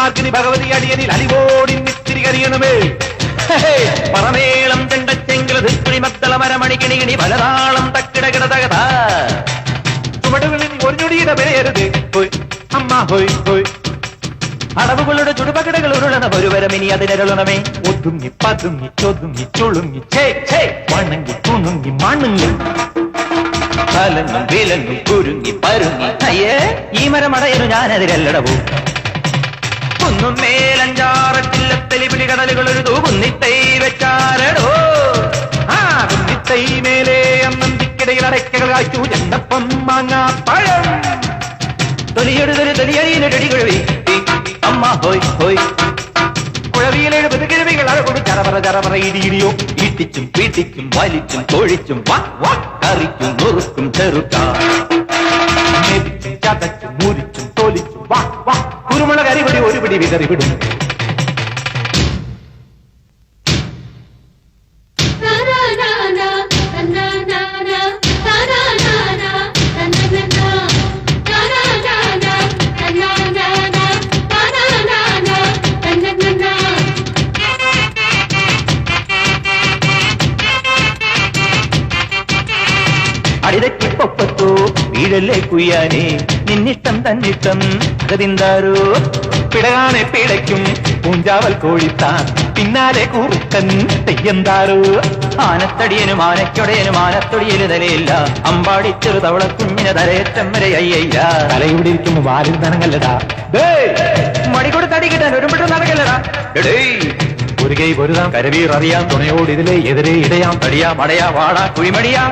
മാർക്കിന് ഭഗവതി അടിയനിൽ അലിവോടി നിത്തിരി കരിയണമേ. പറമേളം ചെണ്ടച്ചെങ്കിലി മത്തള മരമണിക്കിണികിണി പലതാളം തക്കിടകിട തകത ചുവടുകളിൽ ഒരു ഞൊടിയുടെ വിലയരുത് അമ്മ ഹോയ് ഹോയ്. അടവുകളുടെ ചുടുപകിടകൾ ഉരുളണ ഒരുവരം ഇനി അതിനരുളണമേ. ഒതുങ്ങി പതുങ്ങി ചൊതുങ്ങി ചുളുങ്ങി വണങ്ങി തുണുങ്ങി മണുങ്ങി കലങ്ങും വിലങ്ങും കുരുങ്ങി പരുങ്ങി. അയ്യേ ഈ മരമടയനു ഞാനതിരല്ലടവും. കുന്നും മേലഞ്ചാറട്ടില്ലത്തലി പിടികടലുകൾ ഒരു തൂകുന്നിത്തൈ വെച്ചാരടോ. ആ കുന്നിത്തൈ മേലെ അമ്മന്തിക്കിടയിൽ അടയ്ക്കകൾ കാച്ചു ചെണ്ടപ്പം മാങ്ങാ പഴം. തൊലിയൊടുതൊരു തൊലിയടിയിലൊരടി കുഴവി അമ്മ ഹോയ് ഹോയ്. കുഴവിയിലെഴുപത് കിഴവികൾ അഴകൊടു ചറപറ ചറപറ ഇടിയിടിയോ. ഈട്ടിച്ചും പീട്ടിക്കും വലിച്ചും കോഴിച്ചും കറിക്കും നുറുക്കും ചെറുക്കാം ചതച്ചും മുരിച്ചും തോലിച്ചും കുരുമുളക് അരിപടി ഒരു പിടി വിതറിവിടും. അടിതക്കിപ്പൊപ്പത്തോ വീഴല്ലേ കുയ്യാനേ നിന്നിഷ്ടം തന്നിഷ്ടം അതിന്താരോ. പിടകാനെ പിടയ്ക്കും പൂഞ്ചാവൽ കോഴിത്താൻ പിന്നാലെ കൂറുക്കൻ തെയ്യന്താരോ. ആനത്തടിയനും ആനക്കൊടയനും ആനത്തൊടിയന് തലയില്ല. അമ്പാടി ചെറുതവള കുഞ്ഞിന് തലയേറ്റം വരെ അയ്യയില്ല. തലയുടെ ഇരിക്കുമ്പോ വാലിൽ നനങ്ങല്ലടാ. മടി കൊടുത്തടി കിട്ടാൻ ഒരുമിട്ട് നടക്കല്ലടാ. ഒരു കൈ പൊരുതാം കരവീർ അറിയാം തുണയോട് ഇതിലെ എതിരെ ഇടയാം തടിയാ മടയാ വാടാ കുഴിമടിയാ.